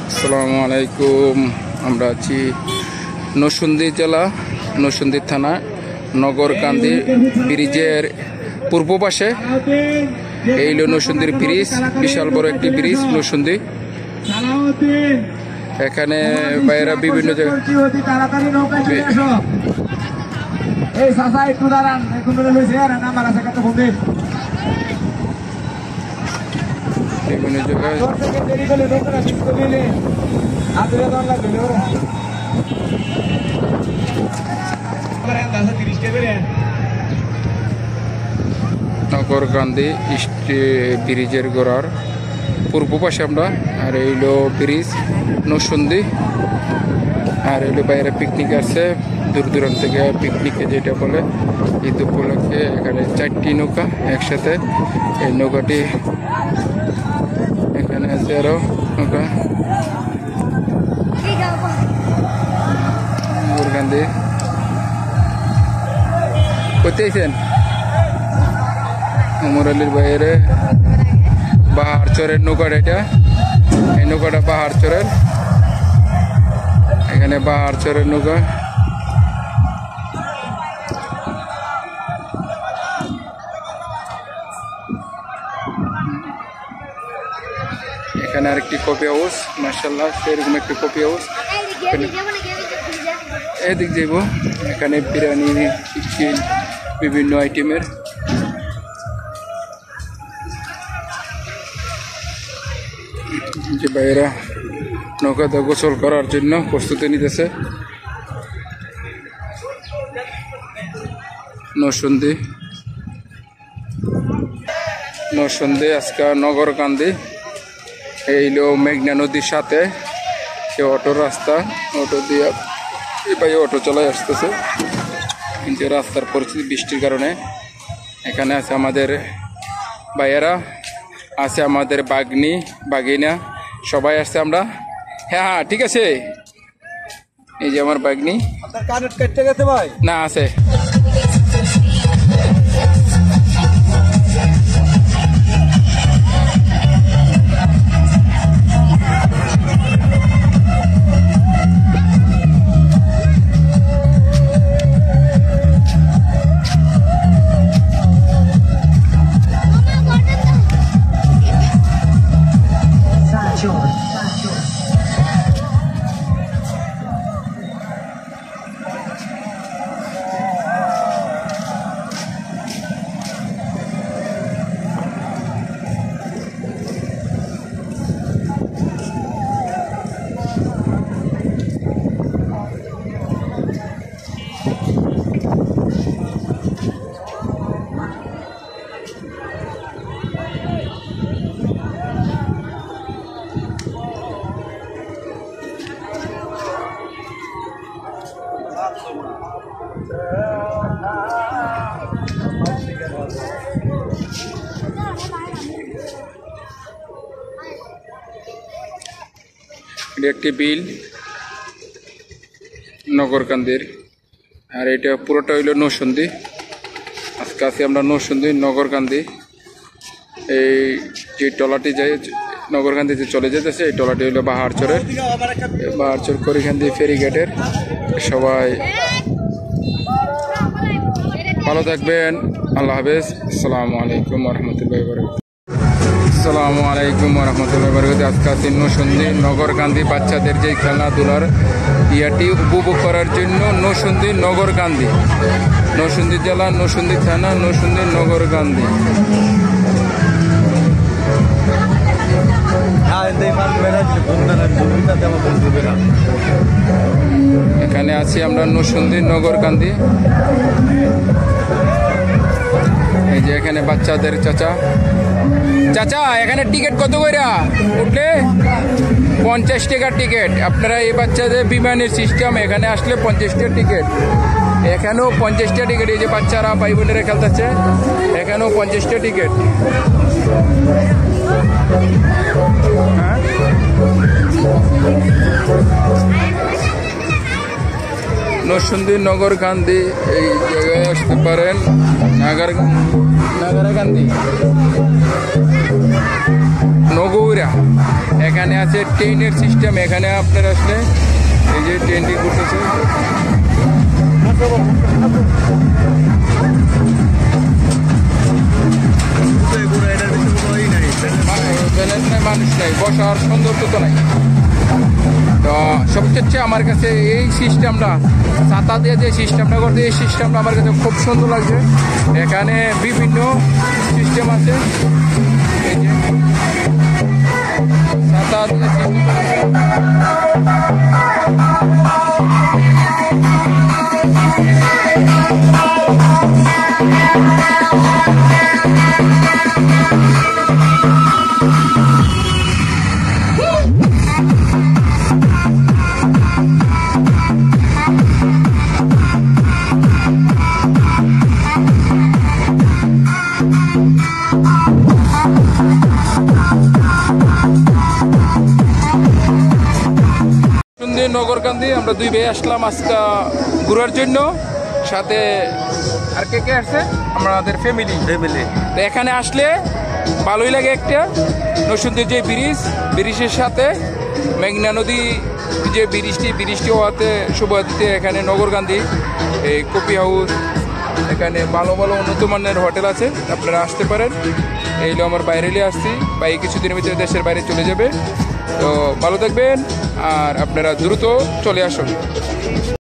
আসসালামু আলাইকুম। আমরা আছি নরসিংদী জেলা নরসিংদী থানা নগরকান্দি ব্রিজের পূর্ব পাশে। এই হলো নরসিংদীর ব্রিজ, বিশাল বড় একটি ব্রিজ নরসিংদী। এখানে বাইরে বিভিন্ন জায়গায় বিভিন্ন জায়গায় নগরকান্দি ব্রিজের গোড়ার পূর্ব পাশে আমরা। আর এইলো ব্রিজ নরসিংদী। আর এইলো বাইরে পিকনিক আছে, দূর দূরান্ত থেকে পিকনিকে যেটা বলে। ঈদ উপলক্ষে এখানে 4টি নৌকা একসাথে। এই নৌকাটি এখানে আছে আরো নৌকা। নগরকান্দি কোথায় আছেন? মুরালির বাইরে পাহাড় চরের নৌকাটা, এটা এই নৌকাটা পাহাড় চরের। এখানে পাহাড় চরের নৌকা। এখানে আরেকটি কফি হাউস, মাশাআল্লাহ সেরকম একটি কফি হাউস। এদিক যাইব, এখানে বিরিয়ানি, চিকেন, বিভিন্ন আইটেমের। যে ভাইয়েরা নৌকাতে গোসল করার জন্য প্রস্তুতি নিতেছে। নরসিংদী আজকে নগরকান্দি। এইলো মেঘনা নদীর সাথে সে অটো রাস্তা, অটো দিয়ে এই ভাই অটো চলাই আসতেছে। কিন্তু রাস্তার পরিস্থিতি বৃষ্টির কারণে এখানে আছে আমাদের ভাইয়েরা, আছে আমাদের বাগিনা, সবাই আসছে আমরা। হ্যাঁ ঠিক আছে। এই যে আমার বাগনি না আছে। একটি বিল নগরকান্দির। আর এটা পুরোটা হইল নরসিংদী। আজকে আছি আমরা নরসিংদী নগরকান্দি। এই যে টলাটি যায় নগরকান্দিতে চলে যেতেছে, এই টলাটি হইল বাহারচরের। বাহারচর করিকান্দি ফেরিঘাটের। সবাই ভালো থাকবেন, আল্লাহ হাফেজ। আসসালামু আলাইকুম রহমতুল্লাহ বরকাতুহু। আসসালামু আলাইকুম রহমতুল্লাহ বরকাতুহু। আজকে আছি নরসিংদী নগরকান্দি। বাচ্চাদের যে খেলাধুলার ইয়াটি উপভোগ করার জন্য নরসিংদী নগরকান্দি, নরসিংদী জেলা নরসিংদী থানা নরসিংদী নগরকান্দি। এখানে আছি আমরা নরসিংদী নগরকান্দি। এই যে এখানে বাচ্চাদের চাচা এখানে টিকিট কত কইরা উঠলে? 50 টাকার টিকিট। আপনারা এই বাচ্চাদের বিমানের সিস্টেম, এখানে আসলে 50 টাকা টিকিট। এখানেও 50 টাকা টিকিট। এই যে বাচ্চারা ভাই বোনেরা খেলতেছে, এখানেও 50 টাকা টিকিট। হ্যাঁ নরসিংদী নগরকান্দি এই জায়গায় আসতে পারেন। নাগারাকান্দি নগৌরা এখানে আছে ট্রেনের সিস্টেম, এখানে আপনার আসলে এই যে ট্রেনটি ঘুরতেছে। মানুষ নাই, বসার সৌন্দর্য তো নাই। তো সবচেয়ে আমার কাছে এই সিস্টেমটা, ছাতা দিয়ে যে সিস্টেমটা করতে, এই সিস্টেমটা আমার কাছে খুব সুন্দর লাগছে। এখানে বিভিন্ন সিস্টেম আছে, এই যে ছাতা দিয়ে নগরকান্দি আমরা দুই ভাই আসলাম আজকে ঘোরার জন্য। সাথে আর কে কে আসছে? আমাদের ফ্যামিলি। তো এখানে আসলে ভালোই লাগে। একটা নরসিংদীর যে ব্রিজের সাথে মেঘনা নদী যে ব্রিজটি হওয়াতে শুভতে এখানে নগরকান্দি এই কফি হাউস, এখানে ভালো ভালো উন্নত মানের হোটেল আছে, আপনারা আসতে পারেন। এইগুলো আমার বাইরে আসছি, ভাই কিছুদিনের ভিতরে দেশের বাইরে চলে যাবে। তো ভালো থাকবেন আর আপনারা দ্রুত চলে আসুন।